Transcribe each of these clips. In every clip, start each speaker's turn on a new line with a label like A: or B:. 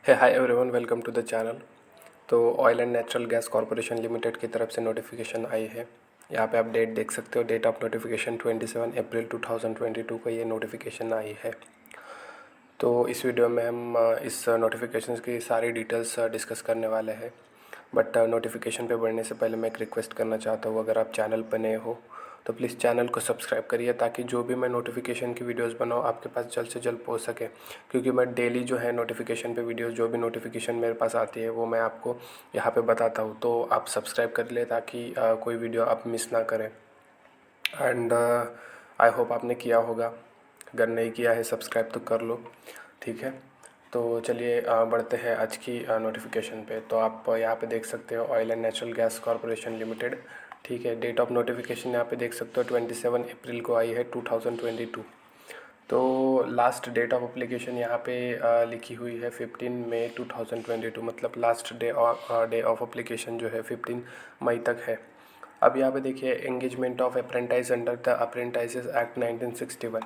A: है hi everyone, welcome to the channel. तो Oil and Natural Gas Corporation Limited की तरफ से नोटिफिकेशन आई है। यहाँ पे आप डेट देख सकते हो। डेट ऑफ नोटिफिकेशन 27 अप्रैल 2022 को ये नोटिफिकेशन आई है। तो इस वीडियो में हम इस नोटिफिकेशन की सारी डिटेल्स डिस्कस करने वाले हैं। बट नोटिफिकेशन पे बढ़ने से पहले मैं एक रिक्वेस्ट करना चाहता हूँ, अगर आप चैनल पर नए हो तो प्लीज़ चैनल को सब्सक्राइब करिए, ताकि जो भी मैं नोटिफिकेशन की वीडियोस बनाऊँ आपके पास जल्द से जल्द पहुँच सके। क्योंकि मैं डेली जो है नोटिफिकेशन पे वीडियोस, जो भी नोटिफिकेशन मेरे पास आती है वो मैं आपको यहाँ पे बताता हूँ। तो आप सब्सक्राइब कर ले, ताकि कोई वीडियो आप मिस ना करें। एंड आई होप आपने किया होगा। अगर नहीं किया है सब्सक्राइब तो कर लो, ठीक है। तो चलिए बढ़ते हैं आज की नोटिफिकेशन पे। तो आप यहाँ पे देख सकते हो oil and Natural Gas Corporation limited, ठीक है। डेट ऑफ नोटिफिकेशन यहाँ पे देख सकते हो 27 अप्रैल को आई है 2022। तो लास्ट डेट ऑफ अप्लीकेशन यहाँ पे लिखी हुई है 15 मई 2022, मतलब लास्ट डे ऑफ अप्लीकेशन जो है 15 मई तक है। अब यहाँ पे देखिए, engagement of apprentice under the apprentices act 1961।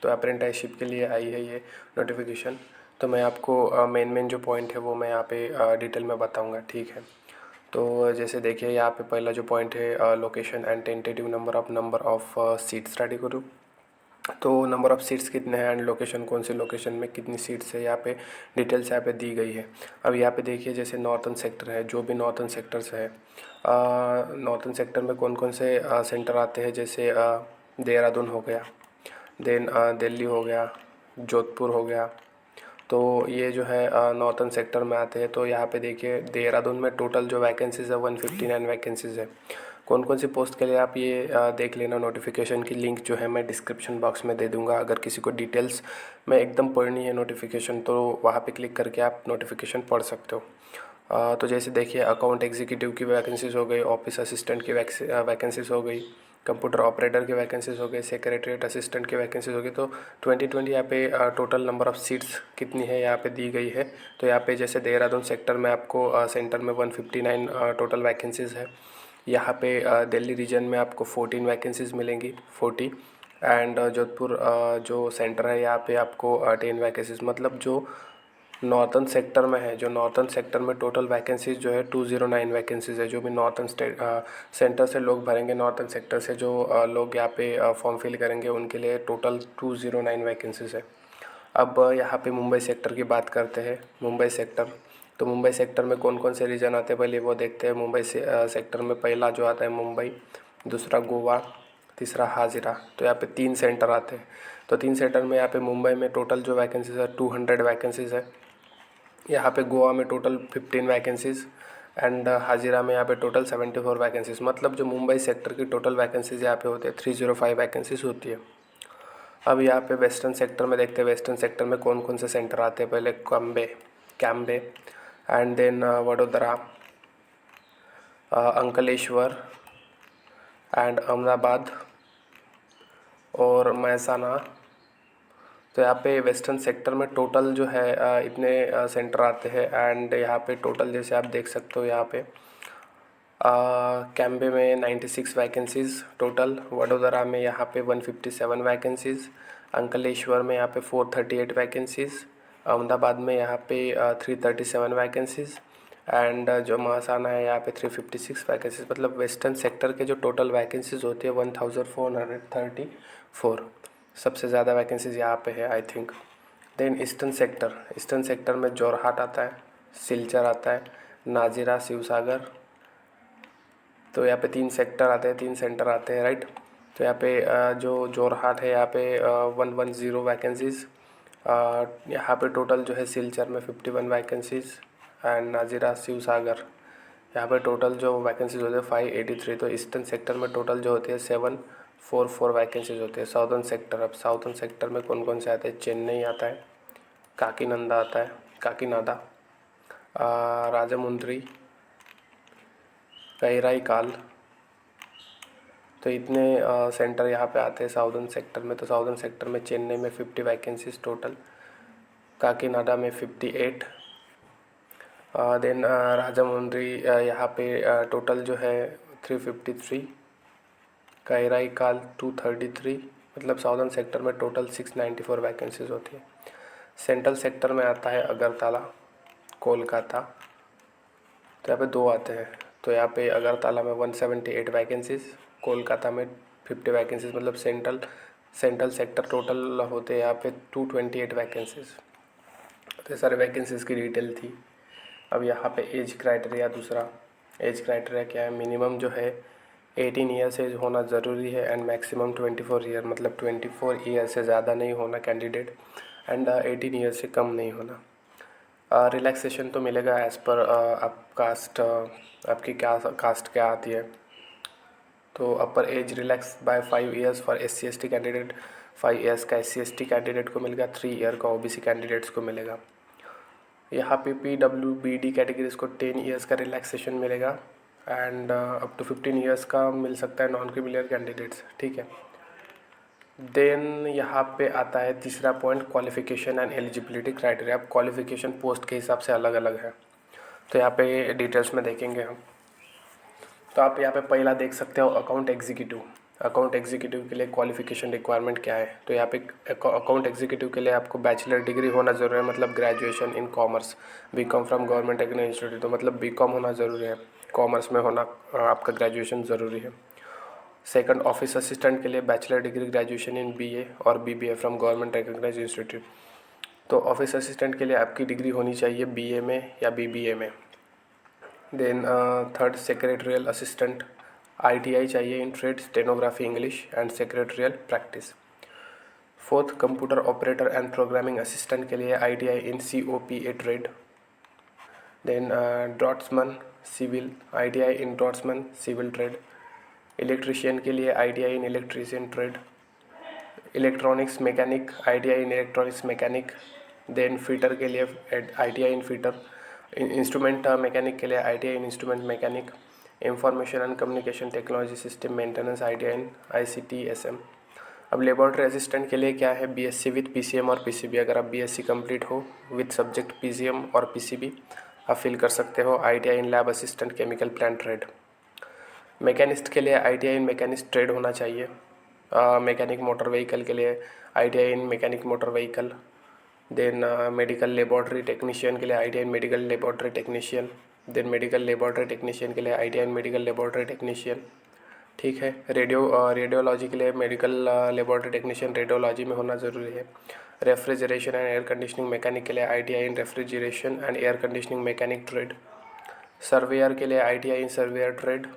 A: तो अप्रेंटाइजशिप के लिए आई है ये नोटिफिकेशन। तो मैं आपको मेन जो पॉइंट है वो मैं यहाँ पे डिटेल में बताऊँगा, ठीक है। तो जैसे देखिए, यहाँ पे पहला जो पॉइंट है location and tentative number of seat study करूँ। तो नंबर ऑफ़ सीट्स कितने हैं एंड लोकेशन, कौन सी लोकेशन में कितनी सीट्स है, यहाँ पे डिटेल्स यहाँ पे दी गई है। अब यहाँ पे देखिए, जैसे नॉर्थन सेक्टर है, जो भी नॉर्थन सेक्टर्स है, नॉर्थन सेक्टर में कौन कौन से सेंटर आते हैं, जैसे देहरादून हो गया, देन दिल्ली हो गया, जोधपुर हो गया। तो ये जो है नॉर्थन सेक्टर में आते हैं। तो यहाँ पे देखिए, देहरादून में टोटल जो वैकेंसीज़ है 159 वैकेंसीज़ है। कौन कौन सी पोस्ट के लिए आप ये देख लेना। नोटिफिकेशन की लिंक जो है मैं डिस्क्रिप्शन बॉक्स में दे दूँगा। अगर किसी को डिटेल्स में एकदम पढ़नी है नोटिफिकेशन, तो वहाँ पे क्लिक करके आप नोटिफिकेशन पढ़ सकते हो। तो जैसे देखिए, अकाउंट एग्जीक्यूटिव की वैकेंसीज़ हो गई, ऑफिस असिस्टेंट की वैकेंसीज़ हो गई, कंप्यूटर ऑपरेटर की वैकेंसीज़ हो गई, सेक्रेटरीट असिस्टेंट की वैकेंसीज़ हो गई। तो 2020 यहाँ पे टोटल नंबर ऑफ़ सीट्स कितनी है यहाँ पे दी गई है। तो यहाँ पे जैसे देहरादून सेक्टर में आपको सेंटर में 159 टोटल वैकेंसीज़ है। यहाँ पे दिल्ली रीजन में आपको 14 वैकेंसीज़ मिलेंगी, 40। एंड जोधपुर जो सेंटर है, यहाँ पे आपको 10 वैकेंसीज़, मतलब जो नॉर्थन सेक्टर में है, जो नॉर्थन सेक्टर में टोटल वैकेंसीज जो है 209 वैकेंसीज़ है। जो भी नॉर्थन सेंटर से लोग भरेंगे, नॉर्थन सेक्टर से जो लोग यहाँ पे फॉर्म फिल करेंगे, उनके लिए टोटल 209 वैकेंसीज़ है। अब यहाँ पे मुंबई सेक्टर की बात करते हैं। मुंबई सेक्टर, तो मुंबई सेक्टर में कौन कौन से रीजन आते हैं पहले वो देखते हैं। मुंबई सेक्टर में पहला जो आता है मुंबई, दूसरा गोवा, तीसरा हाजिरा। तो यहाँ पे 3 सेंटर आते हैं। तो 3 सेंटर में यहाँ पे मुंबई में टोटल जो वैकेंसीज़ है 200 वैकेंसीज़ है। यहाँ पे गोवा में टोटल 15 वैकेंसीज़ एंड हाजिरा में यहाँ पे टोटल 74 वैकेंसीज़। मतलब जो मुंबई सेक्टर की टोटल वैकेंसीज़ यहाँ पे होते हैं 305 वैकेंसीज़ होती है। अब यहाँ पे वेस्टर्न सेक्टर में देखते हैं, वेस्टर्न सेक्टर में कौन कौन से सेंटर आते हैं। पहले Cambay and then Vadodara, Ankleshwar and Ahmedabad और महसाना। तो यहाँ पे वेस्टर्न सेक्टर में टोटल जो है इतने सेंटर आते हैं। एंड यहाँ पे टोटल जैसे आप देख सकते हो, यहाँ पे कैम्बे में 96 वैकेंसीज़ टोटल, वडोदरा में यहाँ पे 157 वैकेंसीज़, अंकलेश्वर में यहाँ पे 438 वैकेंसीज़, अहमदाबाद में यहाँ पे 337 वैकेंसीज़ एंड जो महासाना है यहाँ पे 356 वैकेंसीज़। मतलब वेस्टर्न सेक्टर के जो टोटल वैकेंसीज़ होती है 1434, सबसे ज़्यादा वैकेंसीज़ यहाँ पे है I think. Then eastern sector में जोरहाट आता है, सिलचर आता है, नाजिरा, शिवसागर। तो यहाँ पे 3 सेक्टर आते हैं, 3 सेंटर आते हैं, राइट। तो यहाँ पे जो जोरहाट है यहाँ पे 110 वैकेंसीज़। यहाँ पे टोटल जो है सिलचर में 51 वैकेंसीज़ एंड नाजिरा, शिवसागर यहाँ पे टोटल जो वैकेंसीज़ होते हैं 583। तो ईस्टर्न सेक्टर में टोटल जो होती है 744 वैकेंसीज़ होती है। साउदर्न सेक्टर, अब साउदर्न सेक्टर में कौन कौन से आते हैं। चेन्नई आता है, काकीनंदा आता है, काकीनाडा, राजामुंद्री, काल। तो इतने सेंटर यहाँ पे आते हैं साउदर्न सेक्टर में। तो साउदर्न सेक्टर में चेन्नई में 50 वैकेंसीज टोटल, काकीनाडा में 58, देन राजामुंद्री यहाँ पे टोटल जो है 353, काल 233। मतलब साउदर्न सेक्टर में टोटल 694 वैकेंसीज होती है। सेंट्रल सेक्टर में आता है अगरतला, कोलकाता, तो यहाँ पे 2 आते हैं। तो यहाँ पे अगरतला में 178 वैकेंसीज़, कोलकाता में 50 वैकेंसीज़, मतलब सेंट्रल सेक्टर टोटल होते हैं यहाँ पे 228 वैकेंसीज़। तो ये सारे वैकेंसीज़ की डिटेल थी। अब यहाँ पे एज क्राइटेरिया, दूसरा एज क्राइटेरिया क्या है, मिनिमम जो है 18 ईयर्स एज होना ज़रूरी है एंड मैक्सिमम 24 ईयर, मतलब 24 ईयर से ज़्यादा नहीं होना कैंडिडेट एंड 18 ईयर से कम नहीं होना। रिलैक्सेशन तो मिलेगा एज़ पर आप कास्ट, आपकी क्या कास्ट क्या आती है। तो upper age relax by 5 years for SC/ST candidate, 5 years का SC/ST कैंडिडेट को मिलेगा, 3 ईयर का OBC कैंडिडेट्स को मिलेगा। यहाँ पे PWBD कैटेगरीज को 10 ईयर्स का रिलैक्सेशन मिलेगा एंड अप टू 15 ईयर्स का मिल सकता है नॉन क्रिमिनल कैंडिडेट्स, ठीक है। देन यहाँ पे आता है तीसरा point, qualification and eligibility criteria. अब क्वालिफिकेशन पोस्ट के हिसाब से अलग अलग है, तो यहाँ पे डिटेल्स में देखेंगे हम। तो आप यहाँ पे पहला देख सकते हो अकाउंट एग्जीक्यूटिव। अकाउंट एग्जीक्यूटिव के लिए क्वालिफिकेशन रिक्वायरमेंट क्या है, तो यहाँ पे अकाउंट एग्जीक्यूटिव के लिए आपको बैचलर डिग्री होना ज़रूरी है, मतलब graduation in commerce, BCom from government agriculture institute, तो मतलब BCom होना ज़रूरी है, कॉमर्स में होना आपका ग्रेजुएशन ज़रूरी है। सेकंड, ऑफिस असिस्टेंट के लिए bachelor degree graduation in BA और BBA from government agriculture institute. तो ऑफिस असिस्टेंट के लिए आपकी डिग्री होनी चाहिए BA में या BBA में। Then third, secretarial assistant, ITI चाहिए in trade, stenography English and secretarial practice. Fourth, computer operator and programming assistant के लिए ITI in COPA trade. Then draughtsman civil, ITI in draughtsman civil trade. Electrician के लिए ITI in electrician trade. Electronics mechanic, ITI in electronics mechanic. Then fitter के लिए ITI in fitter. Instrument mechanic के लिए ITI in instrument mechanic. Information and communication technology system maintenance, ITI in ICT/SM। अब laboratory assistant के लिए क्या है, BSc with PCM और PCB। अगर आप BSc कंप्लीट हो विथ सब्जेक्ट PCM और PCB, आप फिल कर सकते हो ITI in lab assistant chemical plant trade. Machinist के लिए ITI इन मैकेनिस्ट ट्रेड होना चाहिए। मैकेनिक मोटर व्हीकल के लिए ITI in mechanic motor vehicle. Then medical laboratory technician के लिए ITI in medical laboratory technician. Then medical laboratory technician के लिए ITI in medical laboratory technician, ठीक है। रेडियोलॉजी के लिए मेडिकल लेबोरेटरी टेक्नीशियन रेडियोलॉजी में होना ज़रूरी है। Refrigeration and air conditioning mechanic के लिए ITI in refrigeration and air conditioning mechanic trade. Surveyor के लिए ITI in surveyor trade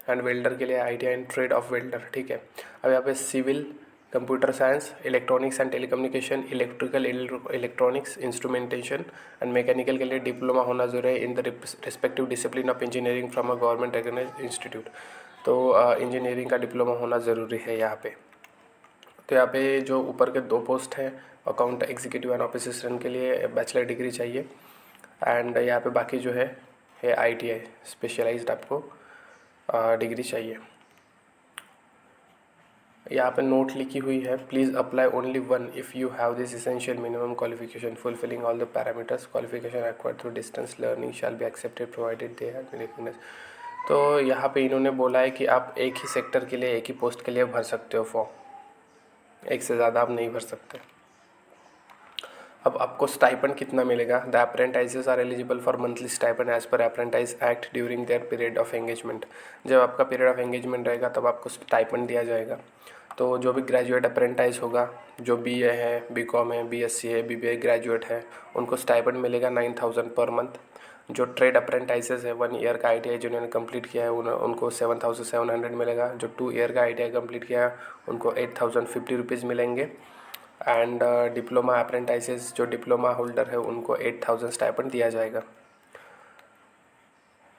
A: and welder के लिए ITI in trade of welder, ठीक है। अब यहाँ पे civil, computer science, electronics and telecommunication, electrical, electronics, instrumentation and mechanical के लिए डिप्लोमा होना जरूरी है in the respective discipline of engineering from a government recognised institute. तो इंजीनियरिंग का डिप्लोमा होना ज़रूरी है यहाँ पे। तो यहाँ पे जो ऊपर के 2 पोस्ट हैं, account executive and office assistant के लिए बैचलर डिग्री चाहिए एंड यहाँ पे बाकी जो है ITI स्पेशलाइज्ड आपको डिग्री चाहिए। यहाँ पे नोट लिखी हुई है, please apply only one if you have this essential minimum qualification fulfilling all the parameters, qualification acquired through distance learning shall be accepted provided they have been recognised. तो यहाँ पे इन्होंने बोला है कि आप एक ही सेक्टर के लिए, एक ही पोस्ट के लिए भर सकते हो फॉर्म, एक से ज़्यादा आप नहीं भर सकते। अब आपको स्टाइपेंड कितना मिलेगा, the apprentices are eligible for monthly stipend as per apprentice act during their period of engagement. जब आपका पीरियड ऑफ एंगेजमेंट रहेगा तब आपको स्टाइपेंड दिया जाएगा। तो जो भी ग्रेजुएट अप्रेंटाइज होगा, जो BA है, BCom है, BSc है, BBA ग्रेजुएट है, उनको स्टाइपेंड मिलेगा 9,000 पर मंथ। जो ट्रेड अप्रेंटाइजेस है 1 ईयर का ITI जिन्होंने कंप्लीट किया है उनको 7,700 मिलेगा। जो 2 ईयर का ITI कंप्लीट किया है उनको 8,050 रुपीज़ मिलेंगे। एंड डिप्लोमा अप्रेंटाइजेस जो डिप्लोमा होल्डर है उनको 8,000 स्टाइपेंड दिया जाएगा।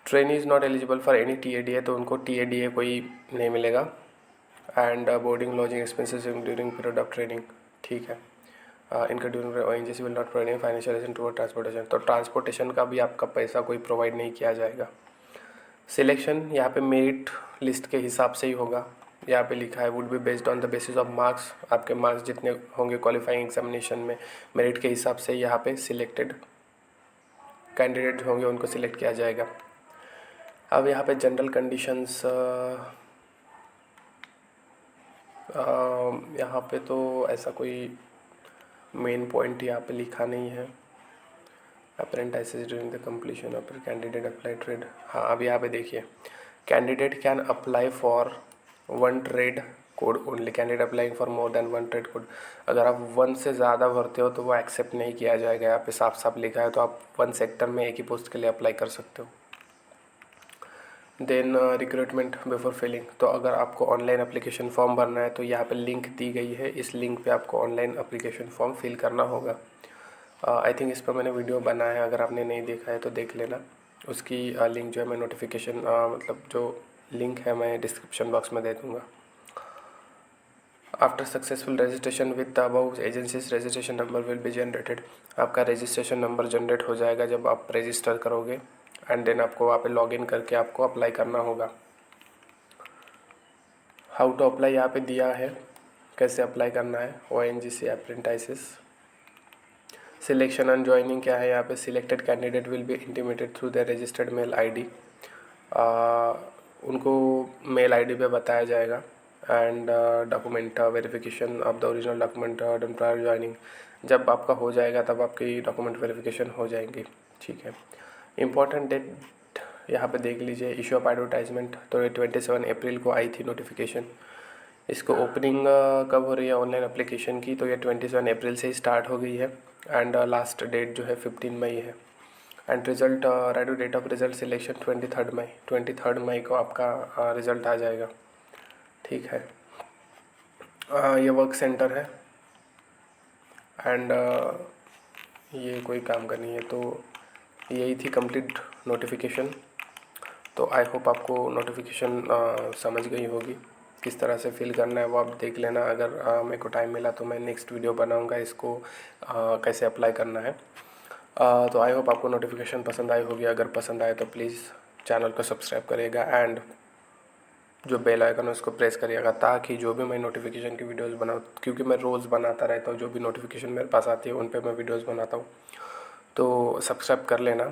A: Trainee is not eligible for any TADA, तो उनको TADA कोई नहीं मिलेगा। And boarding lodging expenses during period of training, ठीक है। इनका during ONGC will not provide financial assistance toward transportation, तो ट्रांसपोर्टेशन का भी आपका पैसा कोई प्रोवाइड नहीं किया जाएगा। सिलेक्शन यहाँ पे मेरिट लिस्ट के हिसाब से ही होगा। यहाँ पे लिखा है would be based on the basis of marks, आपके मार्क्स जितने होंगे क्वालिफाइंग एग्जामिनेशन में मेरिट के हिसाब से यहाँ पे सिलेक्टेड कैंडिडेट होंगे उनको सिलेक्ट किया जाएगा। अब यहाँ पे जनरल कंडीशंस, यहाँ पे तो ऐसा कोई मेन पॉइंट यहाँ पे लिखा नहीं है apprentices during the completion of candidate apply trade. हाँ, अब यहाँ पे देखिए, candidate can apply for one trade code only, candidate applying for more than one trade code. अगर आप वन से ज़्यादा भरते हो तो वो एक्सेप्ट नहीं किया जाएगा। यहाँ पे साफ साफ लिखा है, तो आप वन सेक्टर में एक ही पोस्ट के लिए अप्लाई कर सकते हो। देन रिक्रूटमेंट बिफोर फिलिंग, तो अगर आपको ऑनलाइन एप्लीकेशन फॉर्म भरना है तो यहाँ पे लिंक दी गई है, इस लिंक पे आपको ऑनलाइन एप्लीकेशन फॉर्म फिल करना होगा। आई थिंक इस पर मैंने वीडियो बनाया है, अगर आपने नहीं देखा है तो देख लेना। उसकी लिंक जो है मैं नोटिफिकेशन मतलब जो लिंक है मैं डिस्क्रिप्शन बॉक्स में दे दूँगा। After successful registration with the above agencies registration number will be generated. आपका रजिस्ट्रेशन नंबर जनरेट हो जाएगा जब आप रजिस्टर करोगे, एंड देन आपको वहाँ पे लॉगिन करके आपको अप्लाई करना होगा। हाउ टू अप्लाई यहाँ पे दिया है, कैसे अप्लाई करना है। ONGC apprentices selection and joining क्या है यहाँ पे, selected candidate will be intimated through the registered mail ID। उनको मेल ID पे बताया जाएगा। And document verification of the original document done prior joining, जब आपका हो जाएगा तब आपकी डॉक्यूमेंट वेरिफिकेशन हो जाएंगी। ठीक है, इम्पॉर्टेंट डेट यहाँ पे देख लीजिए। इशू ऑफ एडवर्टाइजमेंट, तो ये 27 अप्रैल को आई थी नोटिफिकेशन। इसको ओपनिंग कब हो रही है ऑनलाइन एप्लीकेशन की, तो ये 27 अप्रैल से ही स्टार्ट हो गई है। एंड लास्ट डेट जो है 15 मई है। And result ready date of result selection 23 मई को आपका रिज़ल्ट आ जाएगा। ठीक है, ये वर्क सेंटर है। एंड ये कोई काम का नहीं है। तो यही थी कंप्लीट नोटिफिकेशन। तो आई होप आपको नोटिफिकेशन समझ गई होगी, किस तरह से फिल करना है वो आप देख लेना। अगर मेरे को टाइम मिला तो मैं नेक्स्ट वीडियो बनाऊंगा इसको कैसे अप्लाई करना है। तो आई होप आपको नोटिफिकेशन पसंद आई होगी। अगर पसंद आए तो प्लीज़ चैनल को सब्सक्राइब करिएगा, एंड जो बेल आइकन है उसको प्रेस करिएगा, ताकि जो भी मैं नोटिफिकेशन की वीडियोस बनाऊँ, क्योंकि मैं रोज़ बनाता रहता हूँ, जो भी नोटिफिकेशन मेरे पास आती है उन पे मैं वीडियोस बनाता हूँ। तो सब्सक्राइब कर लेना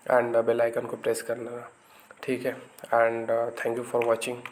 A: एंड बेल आइकन को प्रेस कर लेना। ठीक है, and thank you for watching.